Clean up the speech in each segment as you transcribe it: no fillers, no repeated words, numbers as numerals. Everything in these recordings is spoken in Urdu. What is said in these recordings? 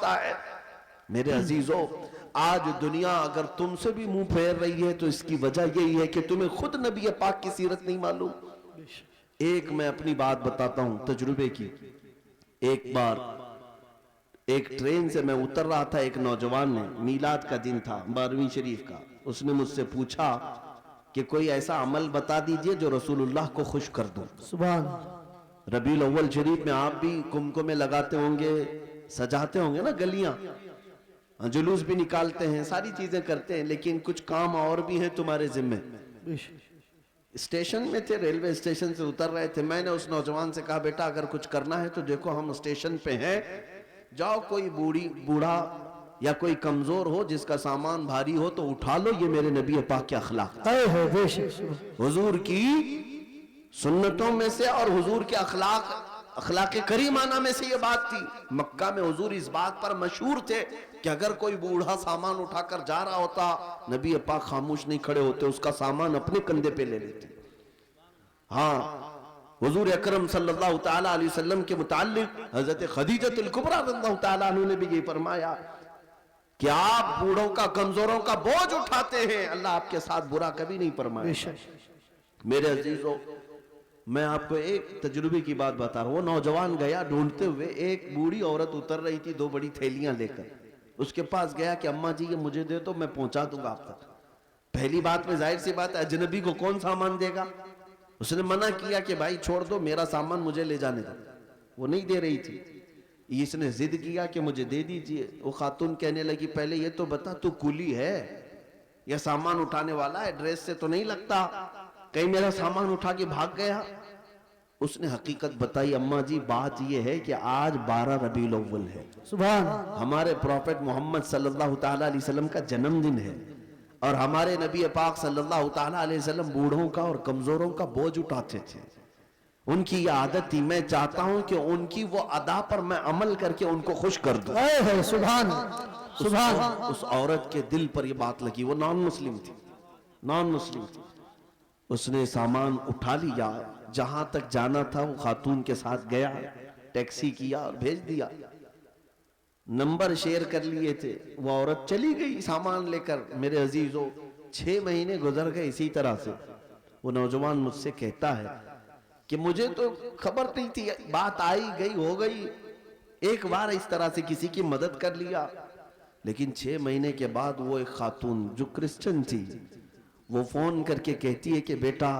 سکتا ہے۔ میرے عزیزو، آج دنیا اگر تم سے بھی منہ پھیر رہی ہے تو اس کی وجہ یہی ہے کہ تمہیں خود نبی پاک کی سیرت نہیں معلوم۔ ایک میں اپنی بات بتاتا ہوں تجربے کی۔ ایک بار ایک ٹرین سے میں اتر رہا تھا، ایک نوجوان نے، میلاد کا دن تھا 12ویں شریف کا، اس نے مجھ سے پوچھا کہ کوئی ایسا عمل بتا دیجئے جو رسول اللہ کو خوش کر دوں۔ سبحان ربیع الاول شریف میں آپ بھی کمکمے لگاتے ہوں گے، سجاتے ہوں گے نا گلیاں، جلوس بھی نکالتے ہیں، ساری چیزیں کرتے ہیں، لیکن کچھ کام اور بھی ہیں تمہارے ذمہ۔ اسٹیشن میں تھے، ریلوے اسٹیشن سے اتر رہے تھے، میں نے اس نوجوان سے کہا بیٹا اگر کچھ کرنا ہے تو دیکھو ہم اسٹیشن پہ ہیں، جاؤ کوئی بوڑھا یا کوئی کمزور ہو جس کا سامان بھاری ہو تو اٹھا لو، یہ میرے نبی پاک کے اخلاق، حضور کی سنتوں میں سے اور حضور کے اخلاق کریمانہ میں سے یہ بات تھی۔ مکہ میں حضور اس بات پر مشہور تھے کہ اگر کوئی بوڑھا سامان اٹھا کر جا رہا ہوتا، نبی پاک خاموش نہیں کھڑے ہوتے، اس کا سامان اپنے کندھے پہ لے لیتے۔ ہاں، حضور اکرم صلی اللہ تعالیٰ علیہ وسلم کے متعلق حضرت خدیجہ الکبریٰ رضی اللہ تعالیٰ عنہ نے بھی یہ فرمایا کہ آپ بوڑھوں کا، کمزوروں کا بوجھ اٹھاتے ہیں، اللہ آپ کے ساتھ برا کبھی نہیں فرمایا۔ میرے عزیزو، میں آپ کو ایک تجربے کی بات بتا رہا ہوں۔ وہ نوجوان گیا ڈھونڈتے ہوئے، ایک بوڑھی عورت اتر رہی تھی 2 بڑی تھیلیاں لے کر، اس کے پاس گیا کہ اماں جی یہ مجھے دے تو میں پہنچا دوں گا آپ تک۔ پہلی بات میں ظاہر سی بات ہے اجنبی کو کون سامان دے گا؟ اس نے منع کیا کہ بھائی چھوڑ دو، میرا سامان مجھے لے جانے دو، وہ نہیں دے رہی تھی۔ اس نے ضد کیا کہ مجھے دے دیجئے۔ وہ خاتون کہنے لگی پہلے یہ تو بتا تو کولی ہے یا سامان اٹھانے والا ہے؟ ڈریس سے تو نہیں لگتا، کہیں میرا سامان اٹھا کے بھاگ گیا؟ اس نے حقیقت بتائی، اماں جی بات یہ ہے کہ آج 12 ربیع الاول ہے، سبحان ہمارے پروفیٹ محمد صلی اللہ تعالیٰ علیہ وسلم کا جنم دن ہے، اور ہمارے نبی پاک صلی اللہ تعالیٰ علیہ وسلم بوڑھوں کا اور کمزوروں کا بوجھ اٹھاتے تھے، ان کی یہ عادت تھی۔ میں چاہتا ہوں کہ ان کی وہ ادا پر میں عمل کر کے ان کو خوش کر دوں۔ سبحان سبحان۔ اس عورت کے دل پر یہ بات لگی، وہ نان مسلم تھی، اس نے سامان اٹھا لیا، جہاں تک جانا تھا وہ خاتون کے ساتھ گیا، ٹیکسی کیا اور بھیج دیا، نمبر شیئر کر لیے تھے، وہ عورت چلی گئی سامان لے کر۔ میرے عزیزو، 6 مہینے گزر گئے اسی طرح سے۔ وہ نوجوان مجھ سے کہتا ہے کہ مجھے تو خبر نہیں تھی، بات آئی گئی ہو گئی، ایک بار اس طرح سے کسی کی مدد کر لیا، لیکن 6 مہینے کے بعد وہ ایک خاتون جو کرسچن تھی، وہ فون کر کے کہتی ہے کہ بیٹا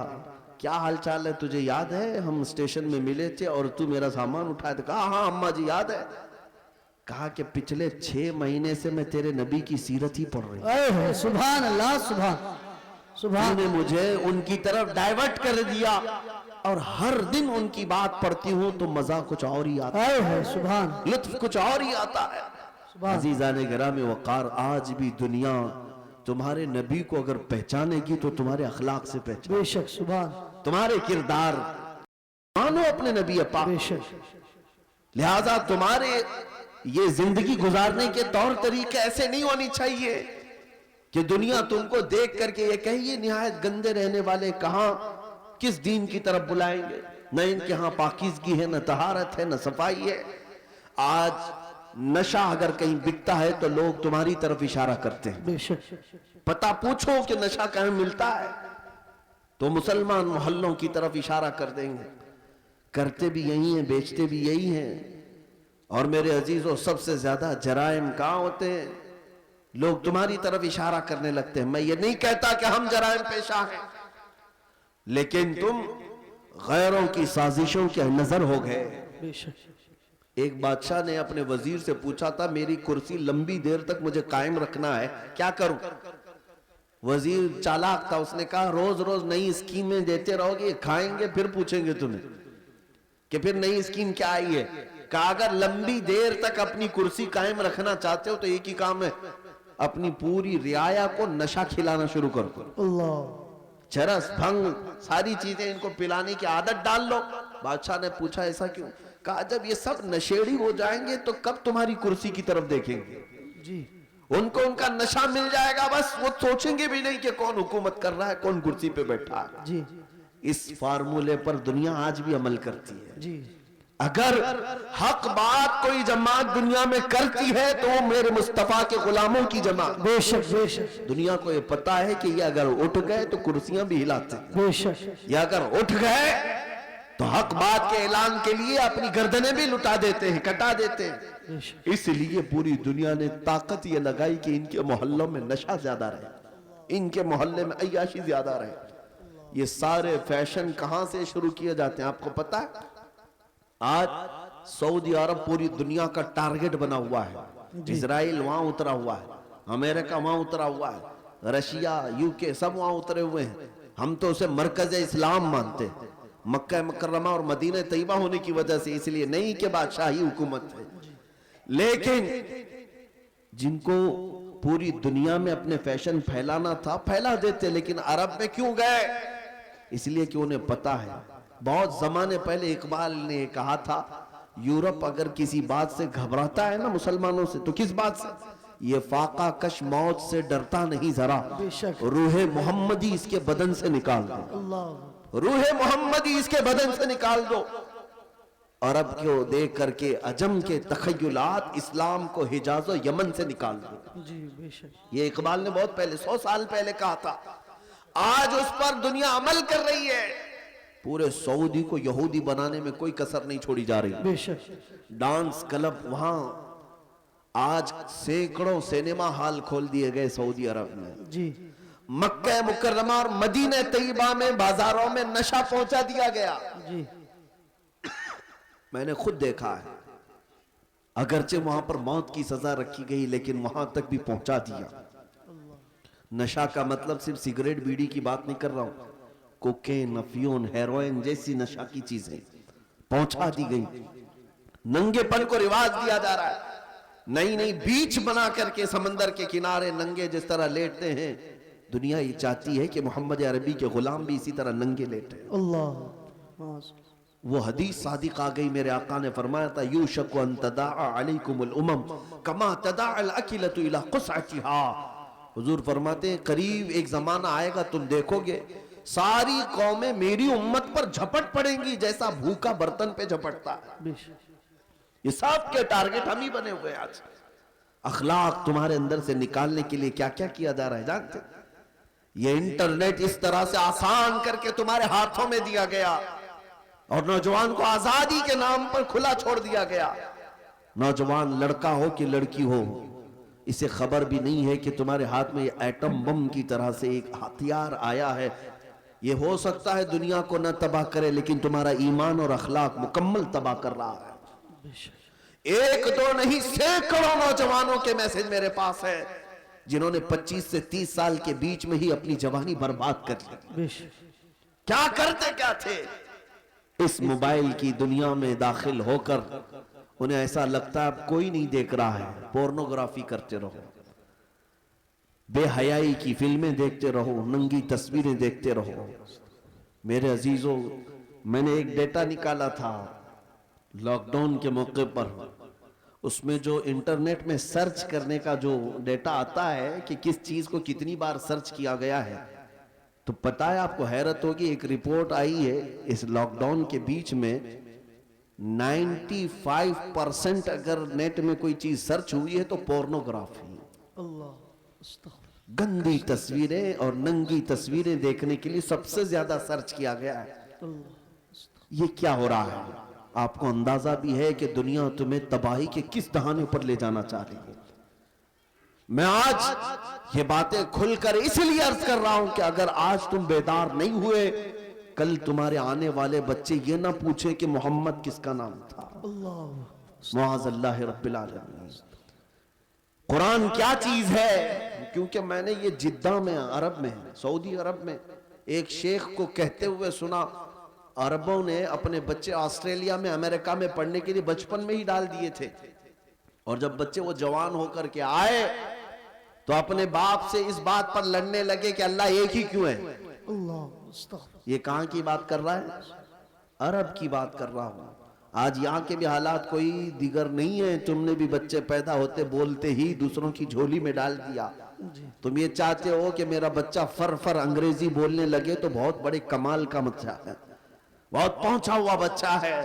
کیا حال چال ہے، تجھے یاد ہے ہم اسٹیشن میں ملے تھے اور تو میرا سامان اٹھایا تھا؟ کہا ہاں اماں جی یاد ہے۔ کہا کہ پچھلے 6 مہینے سے میں تیرے نبی کی سیرت ہی پڑھ رہی ہوں، سبحان اللہ، سبحان تو نے مجھے ان کی طرف ڈائیورٹ کر دیا، اور ہر دن ان کی بات پڑھتی ہوں تو مزہ کچھ اور ہی آتا ہے، سبحان لطف کچھ اور ہی آتا ہے۔ عزیزان گرامی وقار، آج بھی دنیا تمہارے نبی کو اگر پہچانے گی تو تمہارے اخلاق سے پہچانے، بے شک، سبحان، تمہارے کردار مانو اپنے نبی پاک، بے شک۔ لہذا تمہارے یہ زندگی گزارنے کے طور طریقے ایسے نہیں ہونی چاہیے کہ دنیا تم کو دیکھ کر کے یہ کہے یہ نہایت گندے رہنے والے کہاں کس دین کی طرف بلائیں گے، نہ ان کے ہاں پاکیزگی ہے، نہ طہارت ہے، نہ صفائی ہے۔ آج نشہ اگر کہیں بکتا ہے تو لوگ تمہاری طرف اشارہ کرتے ہیں، بے شک، پتہ پوچھو کہ نشہ کہاں ملتا ہے تو مسلمان محلوں کی طرف اشارہ کر دیں گے، کرتے بھی یہی ہیں، بیچتے بھی یہی ہیں۔ اور میرے عزیزوں، سب سے زیادہ جرائم کہاں ہوتے ہیں؟ لوگ تمہاری طرف اشارہ کرنے لگتے ہیں۔ میں یہ نہیں کہتا کہ ہم جرائم پیشہ ہیں، لیکن تم غیروں کی سازشوں کے نظر ہو گئے۔ بے شک۔ ایک بادشاہ نے اپنے وزیر سے پوچھا تھا میری کرسی لمبی دیر تک مجھے قائم رکھنا ہے، کیا کروں؟ وزیر چالاک تھا، اس نے کہا روز روز نئی اسکیمیں دیتے رہو گے، کھائیں گے پھر پوچھیں گے تمہیں کہ پھر نئی اسکیم کیا آئی ہے۔ کہا اگر لمبی دیر تک اپنی کرسی قائم رکھنا چاہتے ہو تو ایک ہی کام ہے، اپنی پوری رعایا کو نشہ کھلانا شروع کر دو، اللہ، چرس بھنگ ساری چیزیں ان کو پلانے کی عادت ڈال لو۔ بادشاہ نے پوچھا ایسا کیوں؟ کہا جب یہ سب نشیڑی ہو جائیں گے تو کب تمہاری کرسی کی طرف دیکھیں گے؟ جی، ان کو ان کا نشہ مل جائے گا، بس وہ سوچیں گے بھی نہیں کہ کون حکومت کر رہا ہے، کون کرسی پہ بیٹھا ہے۔ جی، اس فارمولے پر دنیا آج بھی عمل کرتی ہے۔ جی، اگر حق بات کوئی جماعت دنیا میں کرتی ہے تو وہ میرے مصطفیٰ کے غلاموں کی جماعت. بے شک بے شک دنیا کو یہ پتا ہے کہ یہ اگر اٹھ گئے تو کرسیاں بھی ہلاتے ہیں, بے شک یہ اگر اٹھ گئے تو حق بات کے اعلان کے لیے اپنی گردنیں بھی لٹا دیتے ہیں, کٹا دیتے ہیں. بے شک اس لیے پوری دنیا نے طاقت یہ لگائی کہ ان کے محلوں میں نشہ زیادہ رہے, ان کے محلے میں عیاشی زیادہ رہے. یہ سارے فیشن کہاں سے شروع کیے جاتے ہیں آپ کو پتا ہے؟ آج سعودی عرب پوری دنیا کا ٹارگٹ بنا ہوا ہے. اسرائیل وہاں اترا ہوا ہے, امریکہ وہاں اترا ہوا ہے, رشیا, UK سب وہاں اترے ہوئے ہیں. ہم تو اسے مرکز اسلام مانتے ہیں, مکہ مکرمہ اور مدینہ طیبہ ہونے کی وجہ سے, اس لیے نہیں کہ بادشاہی حکومت ہے. لیکن جن کو پوری دنیا میں اپنے فیشن پھیلانا تھا پھیلا دیتے, لیکن عرب میں کیوں گئے؟ اس لیے کہ انہیں پتا ہے. بہت زمانے پہلے اقبال نے کہا تھا, یورپ اگر کسی بات سے گھبراتا ہے نا مسلمانوں سے, تو کس بات سے؟ یہ فاقہ کش موت سے ڈرتا نہیں ذرا, بے شک روح محمدی اس کے بدن سے نکال دو, اللہ روح محمدی اس کے بدن سے نکال دو. عرب کو دیکھ کر کے عجم کے تخیلات اسلام کو حجاز و یمن سے نکال دو. جی بے شک یہ اقبال نے بہت پہلے 100 سال پہلے کہا تھا. آج اس پر دنیا عمل کر رہی ہے. پورے سعودی کو یہودی بنانے میں کوئی کسر نہیں چھوڑی جا رہی. بے شک ڈانس کلب وہاں آج سینکڑوں سینما ہال کھول دیے گئے سعودی عرب میں. جی مکہ مکرمہ اور مدینہ طیبہ میں بازاروں میں نشہ پہنچا دیا گیا. جی میں نے خود دیکھا ہے, اگرچہ وہاں پر موت کی سزا رکھی گئی لیکن وہاں تک بھی پہنچا دیا. نشہ کا مطلب صرف سگریٹ بیڑی کی بات نہیں کر رہا ہوں, کوکین, افیون, ہیروئن جیسی نشہ کی چیزیں پہنچا دی گئی. ننگے پن کو رواج دیا جا رہا ہے. نئی نئی بیچ بنا کر کے سمندر کے کنارے ننگے جس طرح لیٹتے ہیں, دنیا یہ چاہتی ہے کہ محمد عربی کے غلام بھی اسی طرح ننگے لیٹے. اللہ وہ حدیث صادق آ گئی, میرے آقا نے فرمایا تھا, یوشک ان تداعى علیکم الامم کما تداعى الاکلۃ الی قصعتها. حضور فرماتے ہیں قریب ایک زمانہ آئے گا تم دیکھو گے ساری قومیں میری امت پر جھپٹ پڑیں گی جیسا بھوکا برتن پہ جھپٹتا ہے. بے شک یہ سب کے ٹارگٹ ہم ہی بنے ہوئے. آج اخلاق تمہارے اندر سے نکالنے کے لیے کیا کیا کیا جا رہا ہے جانتے؟ یہ انٹرنیٹ اس طرح سے آسان کر کے تمہارے ہاتھوں میں دیا گیا اور نوجوان کو آزادی کے نام پر کھلا چھوڑ دیا گیا. نوجوان لڑکا ہو کہ لڑکی ہو, اسے خبر بھی نہیں ہے کہ تمہارے ہاتھ میں ایٹم بم کی طرح سے ایک ہتھیار آیا ہے. یہ ہو سکتا ہے دنیا کو نہ تباہ کرے لیکن تمہارا ایمان اور اخلاق مکمل تباہ کر رہا ہے. ایک دو نہیں سینکڑوں نوجوانوں کے میسج میرے پاس ہے جنہوں نے 25 سے 30 سال کے بیچ میں ہی اپنی جوانی برباد کر لی. بے شک کیا کرتے کیا تھے؟ اس موبائل کی دنیا میں داخل ہو کر انہیں ایسا لگتا ہے اب کوئی نہیں دیکھ رہا ہے, پورنوگرافی کرتے رہو, بے حیائی کی فلمیں دیکھتے رہو, ننگی تصویریں دیکھتے رہو. میرے عزیزوں, میں نے ایک ڈیٹا نکالا تھا لاک ڈاؤن کے موقع پر, اس میں جو انٹرنیٹ میں سرچ کرنے کا جو ڈیٹا آتا ہے کہ کس چیز کو کتنی بار سرچ کیا گیا ہے, تو پتہ ہے آپ کو حیرت ہوگی, ایک رپورٹ آئی ہے اس لاک ڈاؤن کے بیچ میں 95% اگر نیٹ میں کوئی چیز سرچ ہوئی ہے تو پورنوگرافی, اللہ گندی تصویریں اور ننگی تصویریں دیکھنے کے لیے سب سے زیادہ سرچ کیا گیا ہے. یہ کیا ہو رہا ہے؟ آپ کو اندازہ بھی ہے کہ دنیا تمہیں تباہی کے کس دہانے پر لے جانا چاہ رہی ہے. میں آج یہ باتیں کھل کر اس لیے عرض کر رہا ہوں کہ اگر آج تم بیدار نہیں ہوئے, کل تمہارے آنے والے بچے یہ نہ پوچھے کہ محمد کس کا نام تھا. معاذ اللہ رب العالمین. قرآن کیا چیز ہے؟ کیونکہ میں نے یہ جدہ میں, عرب میں, سعودی عرب میں ایک شیخ کو کہتے ہوئے سنا, عربوں نے اپنے بچے آسٹریلیا میں, امریکہ میں پڑھنے کے لیے بچپن میں ہی ڈال دیے تھے, اور جب بچے وہ جوان ہو کر کے آئے تو اپنے باپ سے اس بات پر لڑنے لگے کہ اللہ ایک ہی کیوں ہے. یہ کہاں کی بات کر رہا ہے؟ عرب کی بات کر رہا ہوں. آج یہاں کے بھی حالات کوئی دیگر نہیں ہیں. تم نے بھی بچے پیدا ہوتے بولتے ہی دوسروں کی جھولی میں ڈال دیا. تم یہ چاہتے ہو کہ میرا بچہ فر انگریزی بولنے لگے تو بہت بڑے کمال کا بچہ ہے, بہت پہنچا ہوا بچہ ہے.